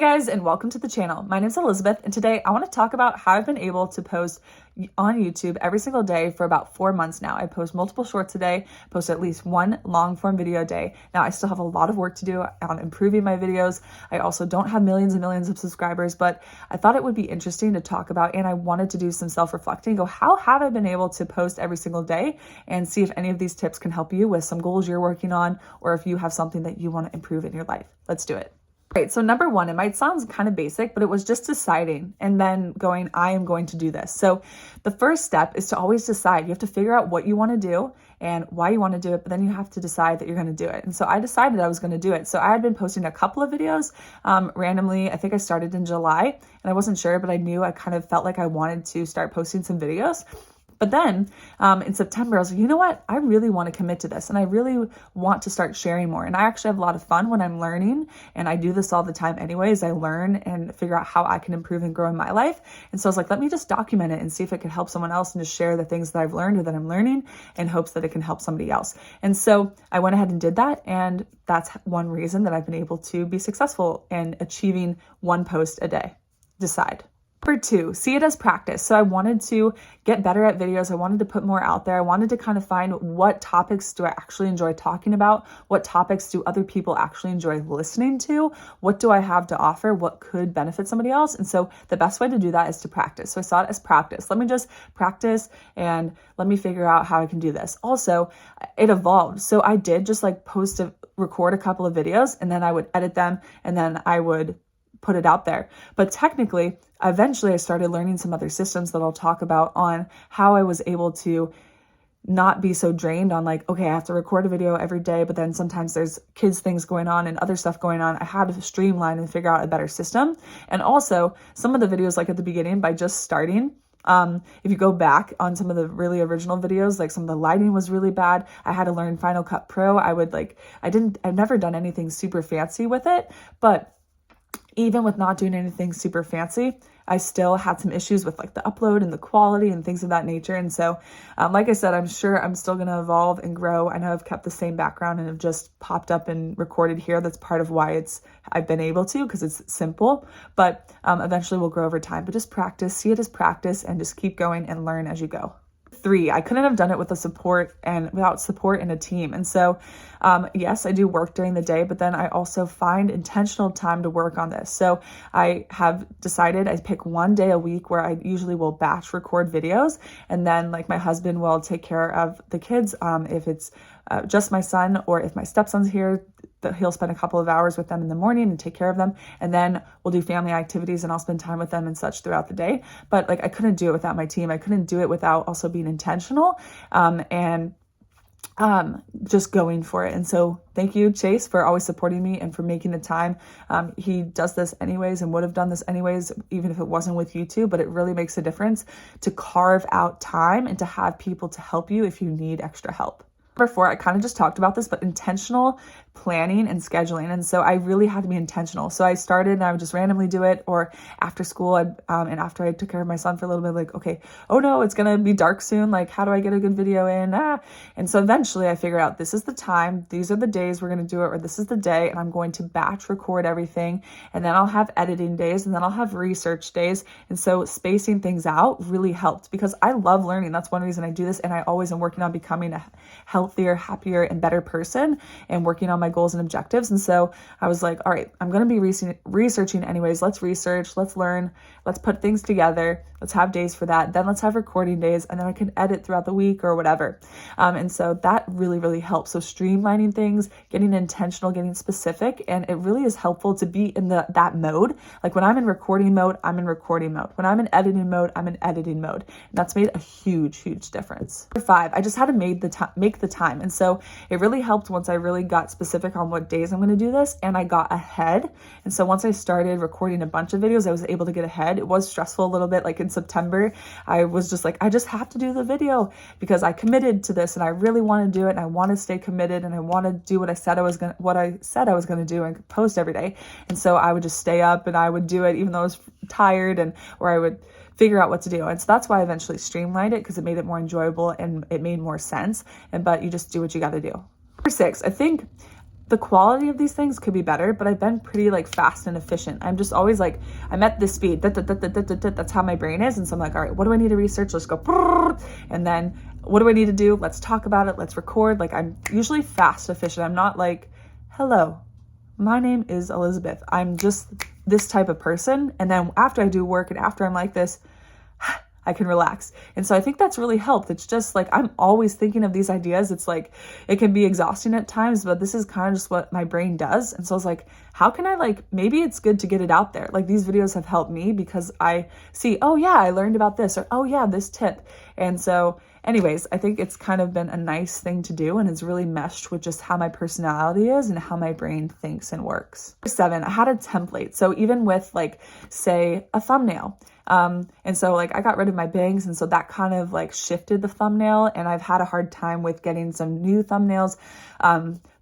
Hey guys, and welcome to the channel. My name is Elizabeth, and today I want to talk about how I've been able to post on YouTube every single day for about 4 months now. I post multiple shorts a day, post at least one long form video a day. Now I still have a lot of work to do on improving my videos. I also don't have millions and millions of subscribers, but I thought it would be interesting to talk about, and I wanted to do some self-reflecting, go how have I been able to post every single day, and see if any of these tips can help you with some goals you're working on, or if you have something that you want to improve in your life. Let's do it. Right, so number one, it might sound kind of basic, but it was just deciding and then going, I am going to do this. So the first step is to always decide. You have to figure out what you want to do and why you want to do it, but then you have to decide that you're going to do it. And so I decided I was going to do it. So I had been posting a couple of videos randomly. I think I started in July and I wasn't sure, but I knew I kind of felt like I wanted to start posting some videos. But then in September, I was like, you know what? I really want to commit to this and I really want to start sharing more. And I actually have a lot of fun when I'm learning, and I do this all the time anyways. I learn and figure out how I can improve and grow in my life. And so I was like, let me just document it and see if it could help someone else and just share the things that I've learned or that I'm learning in hopes that it can help somebody else. And so I went ahead and did that. And that's one reason that I've been able to be successful in achieving one post a day. Decide. Number two, see it as practice. So I wanted to get better at videos. I wanted to put more out there. I wanted to kind of find what topics do I actually enjoy talking about? What topics do other people actually enjoy listening to? What do I have to offer? What could benefit somebody else? And so the best way to do that is to practice. So I saw it as practice. Let me just practice and let me figure out how I can do this. Also, it evolved. So I did just like record a couple of videos, and then I would edit them, and then I would put it out there. But technically, eventually I started learning some other systems that I'll talk about on how I was able to not be so drained on like, okay, I have to record a video every day, but then sometimes there's kids things going on and other stuff going on. I had to streamline and figure out a better system. And also some of the videos, like at the beginning, by just starting, if you go back on some of the really original videos, like some of the lighting was really bad. I had to learn Final Cut Pro. I've never done anything super fancy with it, but even with not doing anything super fancy, I still had some issues with like the upload and the quality and things of that nature. And so, like I said, I'm sure I'm still going to evolve and grow. I know I've kept the same background and have just popped up and recorded here. That's part of why I've been able to, because it's simple, but eventually we'll grow over time. But just practice, see it as practice, and just keep going and learn as you go. 3, I couldn't have done it without support in a team. And so, yes, I do work during the day, but then I also find intentional time to work on this. So I have decided I pick one day a week where I usually will batch record videos. And then like my husband will take care of the kids. If it's just my son, or if my stepson's here, he'll spend a couple of hours with them in the morning and take care of them. And then we'll do family activities and I'll spend time with them and such throughout the day. But like, I couldn't do it without my team. I couldn't do it without also being intentional, and just going for it. And so thank you, Chase, for always supporting me and for making the time. He does this anyways and would have done this anyways, even if it wasn't with YouTube, but it really makes a difference to carve out time and to have people to help you if you need extra help. Number 4, I kind of just talked about this, but intentional planning and scheduling. And so I really had to be intentional. So I started and I would just randomly do it, or after school, and after I took care of my son for a little bit, like, okay, oh no, it's going to be dark soon. Like, how do I get a good video in? And so eventually I figured out this is the time, these are the days we're going to do it, or this is the day, and I'm going to batch record everything. And then I'll have editing days, and then I'll have research days. And so spacing things out really helped, because I love learning. That's one reason I do this. And I always am working on becoming a healthier, happier, and better person, and working on my goals and objectives. And so I was like, all right, I'm going to be researching anyways. Let's research, let's learn, let's put things together. Let's have days for that. Then let's have recording days, and then I can edit throughout the week or whatever. And so that really, really helps. So streamlining things, getting intentional, getting specific, and it really is helpful to be in that mode. Like when I'm in recording mode, I'm in recording mode. When I'm in editing mode, I'm in editing mode. And that's made a huge, huge difference. Number 5, I just had to make the time. And so it really helped once I really got specific on what days I'm going to do this, and I got ahead. And so once I started recording a bunch of videos, I was able to get ahead. It was stressful a little bit. Like in September, I was just like, I just have to do the video because I committed to this and I really want to do it, and I want to stay committed, and I want to do what I said I was going to do and post every day. And so I would just stay up and I would do it even though I was tired, or I would figure out what to do. And so that's why I eventually streamlined it, because it made it more enjoyable and it made more sense. But you just do what you got to do. Number 6, I think the quality of these things could be better, but I've been pretty like fast and efficient. I'm just always like, I'm at this speed. That's how my brain is. And so I'm like, all right, what do I need to research? Let's go. And then what do I need to do? Let's talk about it. Let's record. Like, I'm usually fast, efficient. I'm not like, hello, my name is Elizabeth. I'm just this type of person. And then after I do work and after I'm like this, I can relax. And so I think that's really helped. It's just like, I'm always thinking of these ideas. It's like, it can be exhausting at times, but this is kind of just what my brain does. And so I was like, how can I like, maybe it's good to get it out there. Like these videos have helped me because I see, oh yeah, I learned about this, or oh yeah, this tip. And so anyways, I think it's kind of been a nice thing to do, and it's really meshed with just how my personality is and how my brain thinks and works. 7, I had a template. So even with like, say, a thumbnail, and so like I got rid of my bangs, and so that kind of like shifted the thumbnail, and I've had a hard time with getting some new thumbnails.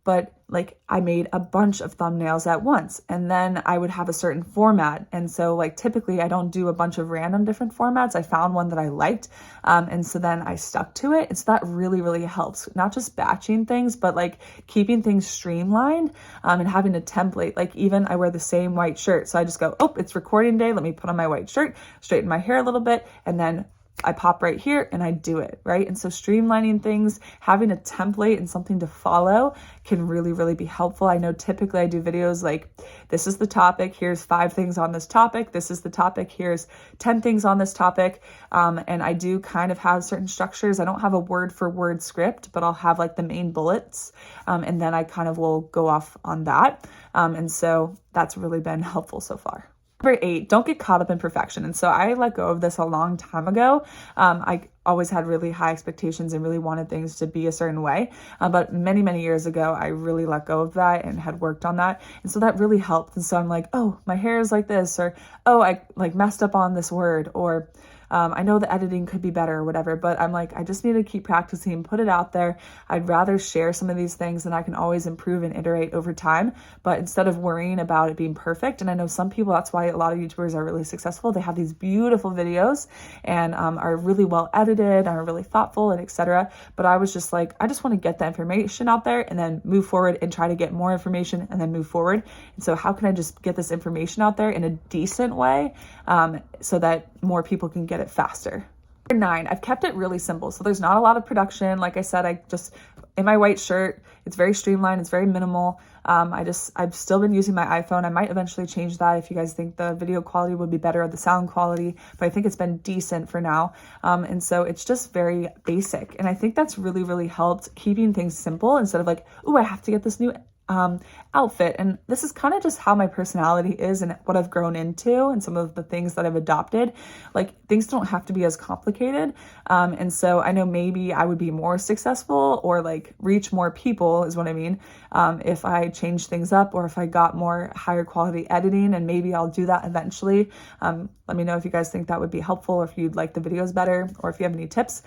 But like I made a bunch of thumbnails at once, and then I would have a certain format. And so like typically I don't do a bunch of random different formats. I found one that I liked. And so then I stuck to it. And so that really, really helps, not just batching things, but like keeping things streamlined, and having a template. Like even I wear the same white shirt. So I just go, oh, it's recording day. Let me put on my white shirt, straighten my hair a little bit, and then I pop right here and I do it, right? And so streamlining things, having a template and something to follow can really, really be helpful. I know typically I do videos like, this is the topic, here's 5 things on this topic, this is the topic, here's 10 things on this topic. And I do kind of have certain structures. I don't have a word for word script, but I'll have like the main bullets. And then I kind of will go off on that. And so that's really been helpful so far. Number 8, don't get caught up in perfection. And so I let go of this a long time ago. I always had really high expectations and really wanted things to be a certain way. But many, many years ago, I really let go of that and had worked on that. And so that really helped. And so I'm like, oh, my hair is like this, or, oh, I like messed up on this word, or I know the editing could be better or whatever, but I'm like, I just need to keep practicing, put it out there. I'd rather share some of these things, and I can always improve and iterate over time. But instead of worrying about it being perfect, and I know some people, that's why a lot of YouTubers are really successful. They have these beautiful videos and are really well edited, are really thoughtful, and etc. But I was just like, I just want to get the information out there and then move forward and try to get more information and then move forward. And so how can I just get this information out there in a decent way, so that more people can get it faster? 9, I've kept it really simple. So there's not a lot of production. Like I said, I just, in my white shirt, it's very streamlined, it's very minimal. I've still been using my iPhone. I might eventually change that if you guys think the video quality would be better or the sound quality, but I think it's been decent for now. And so it's just very basic. And I think that's really, really helped keeping things simple instead of like, oh, I have to get this new outfit. And this is kind of just how my personality is and what I've grown into and some of the things that I've adopted. Like things don't have to be as complicated. And so I know maybe I would be more successful or like reach more people is what I mean. If I change things up or if I got more higher quality editing, and maybe I'll do that eventually. Let me know if you guys think that would be helpful, or if you'd like the videos better, or if you have any tips.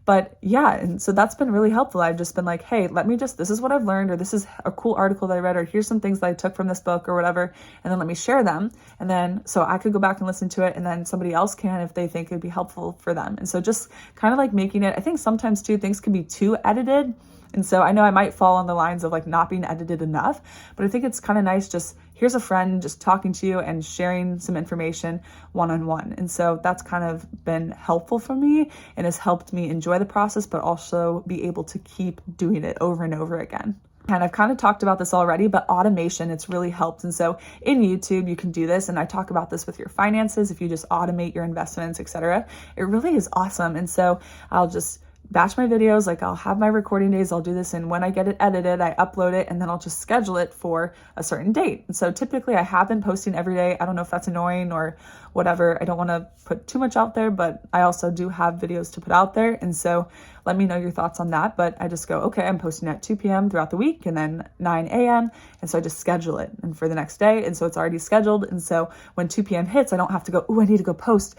But yeah, and so that's been really helpful. I've just been like, hey, this is what I've learned, or this is a cool article that I read, or here's some things that I took from this book or whatever, and then let me share them. And then, so I could go back and listen to it, and then somebody else can if they think it'd be helpful for them. And so just kind of like making it, I think sometimes too, things can be too edited. And so I know I might fall on the lines of like not being edited enough, but I think it's kind of nice just, here's a friend just talking to you and sharing some information one-on-one. And so that's kind of been helpful for me and has helped me enjoy the process, but also be able to keep doing it over and over again. And I've kind of talked about this already, but automation, it's really helped. And so in YouTube, you can do this. And I talk about this with your finances. If you just automate your investments, etc., it really is awesome. And so I'll just batch my videos, like I'll have my recording days, I'll do this, and when I get it edited, I upload it, and then I'll just schedule it for a certain date. And so typically I have been posting every day. I don't know if that's annoying or whatever. I don't want to put too much out there, but I also do have videos to put out there. And so let me know your thoughts on that. But I just go, okay, I'm posting at 2 p.m. throughout the week and then 9 a.m. And so I just schedule it and for the next day. And so it's already scheduled. And so when 2 p.m. hits, I don't have to go, oh, I need to go post,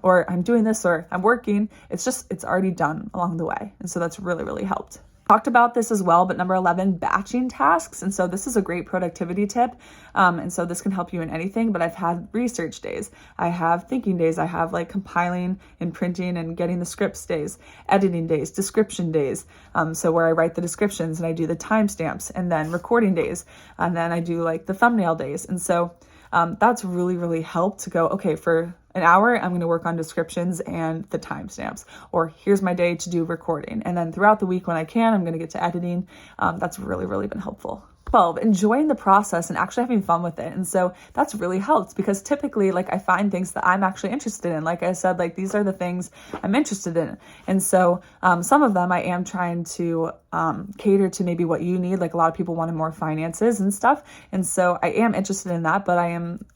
or I'm doing this, or I'm working. It's already done along the way. And so that's really, really helped. Talked about this as well, but number 11, batching tasks. And so this is a great productivity tip. And so this can help you in anything, but I've had research days. I have thinking days. I have like compiling and printing and getting the scripts days, editing days, description days. So where I write the descriptions and I do the timestamps, and then recording days. And then I do like the thumbnail days. And so that's really, really helped to go, okay, for an hour, I'm going to work on descriptions and the timestamps, or here's my day to do recording. And then throughout the week when I can, I'm going to get to editing. That's really, really been helpful. 12, enjoying the process and actually having fun with it. And so that's really helped, because typically like I find things that I'm actually interested in. Like I said, like these are the things I'm interested in. And so some of them I am trying to cater to maybe what you need. Like a lot of people wanted more finances and stuff. And so I am interested in that, but I am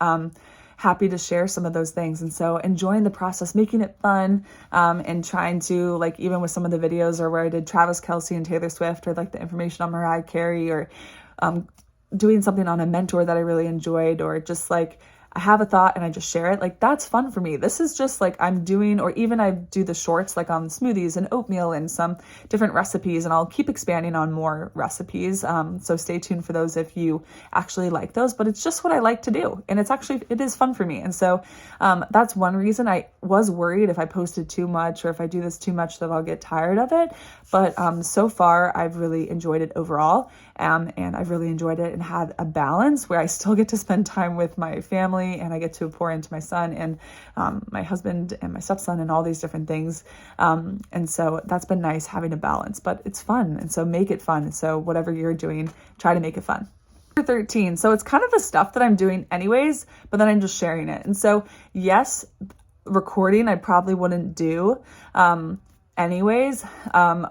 happy to share some of those things. And so enjoying the process, making it fun, and trying to, like, even with some of the videos or where I did Travis Kelce and Taylor Swift, or like the information on Mariah Carey, or doing something on a mentor that I really enjoyed, or just like I have a thought and I just share it. Like that's fun for me. This is just like I'm doing, or even I do the shorts like on smoothies and oatmeal and some different recipes, and I'll keep expanding on more recipes. So stay tuned for those if you actually like those, but it's just what I like to do. And it is fun for me. And so that's one reason. I was worried if I posted too much or if I do this too much that I'll get tired of it. But so far I've really enjoyed it overall. And I've really enjoyed it and had a balance where I still get to spend time with my family, and I get to pour into my son and my husband and my stepson and all these different things. And so that's been nice having a balance, but it's fun. And so make it fun. So whatever you're doing, try to make it fun. 13. So it's kind of the stuff that I'm doing anyways, but then I'm just sharing it. And so yes, recording I probably wouldn't do anyways,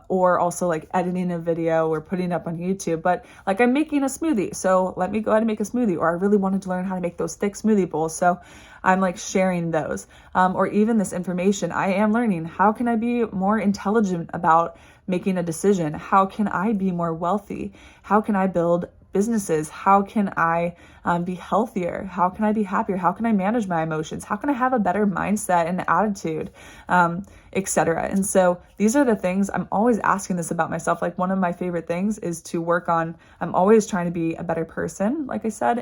or also like editing a video or putting it up on YouTube, but like I'm making a smoothie, so let me go ahead and make a smoothie. Or I really wanted to learn how to make those thick smoothie bowls, so I'm like sharing those. Or even this information, I am learning, how can I be more intelligent about making a decision? How can I be more wealthy? How can I build businesses? How can I be healthier? How can I be happier? How can I manage my emotions? How can I have a better mindset and attitude, etc.? And so these are the things I'm always asking this about myself. Like one of my favorite things is to work on, I'm always trying to be a better person, like I said,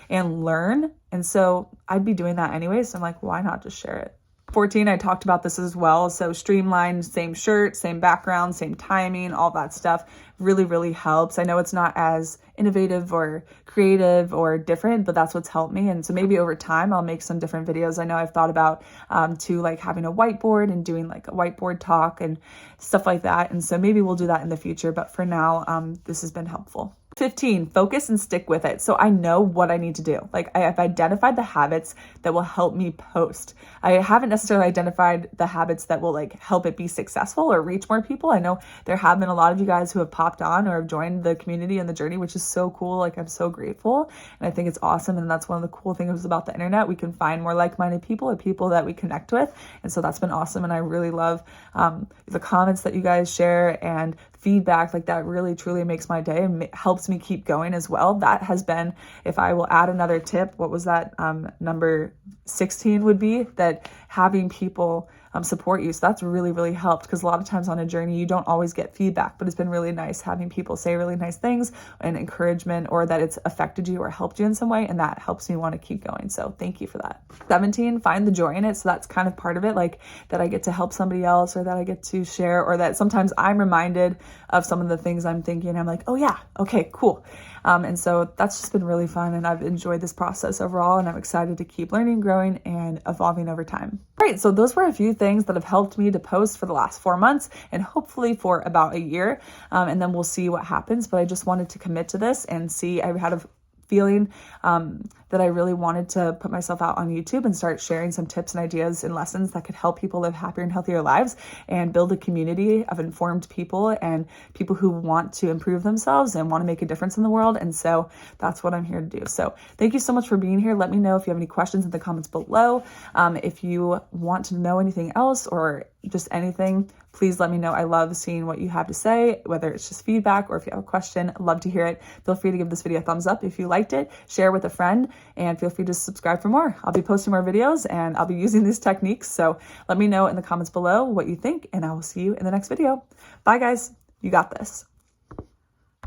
and learn. And so I'd be doing that anyway. So I'm like, why not just share it? 14, I talked about this as well. So streamlined, same shirt, same background, same timing, all that stuff really, really helps. I know it's not as innovative or creative or different, but that's what's helped me. And so maybe over time, I'll make some different videos. I know I've thought about to like having a whiteboard and doing like a whiteboard talk and stuff like that. And so maybe we'll do that in the future. But for now, this has been helpful. 15, focus and stick with it. So I know what I need to do. Like I have identified the habits that will help me post. I haven't necessarily identified the habits that will like help it be successful or reach more people. I know there have been a lot of you guys who have popped on or have joined the community and the journey, which is so cool. Like I'm so grateful. And I think it's awesome. And that's one of the cool things about the internet. We can find more like-minded people or people that we connect with. And so that's been awesome. And I really love the comments that you guys share and feedback. Like that really truly makes my day and helps me keep going as well. That has been, if I will add another tip, what was that? Number 16 would be that having people support you. So that's really, really helped, because a lot of times on a journey, you don't always get feedback, but it's been really nice having people say really nice things and encouragement, or that it's affected you or helped you in some way. And that helps me want to keep going. So thank you for that. 17, find the joy in it. So that's kind of part of it, like that I get to help somebody else, or that I get to share, or that sometimes I'm reminded of some of the things I'm thinking. I'm like, oh yeah, okay, cool. And so that's just been really fun, and I've enjoyed this process overall, and I'm excited to keep learning, growing, and evolving over time. All right, so those were a few things that have helped me to post for the last 4 months, and hopefully for about a year, and then we'll see what happens. But I just wanted to commit to this and see. I had a feeling that I really wanted to put myself out on YouTube and start sharing some tips and ideas and lessons that could help people live happier and healthier lives and build a community of informed people and people who want to improve themselves and want to make a difference in the world. And so that's what I'm here to do. So thank you so much for being here. Let me know if you have any questions in the comments below. If you want to know anything else or just anything, please let me know. I love seeing what you have to say, whether it's just feedback or if you have a question. I'd love to hear it. Feel free to give this video a thumbs up if you liked it, share with a friend, and feel free to subscribe for more. I'll be posting more videos and I'll be using these techniques. So let me know in the comments below what you think, and I will see you in the next video. Bye guys. You got this.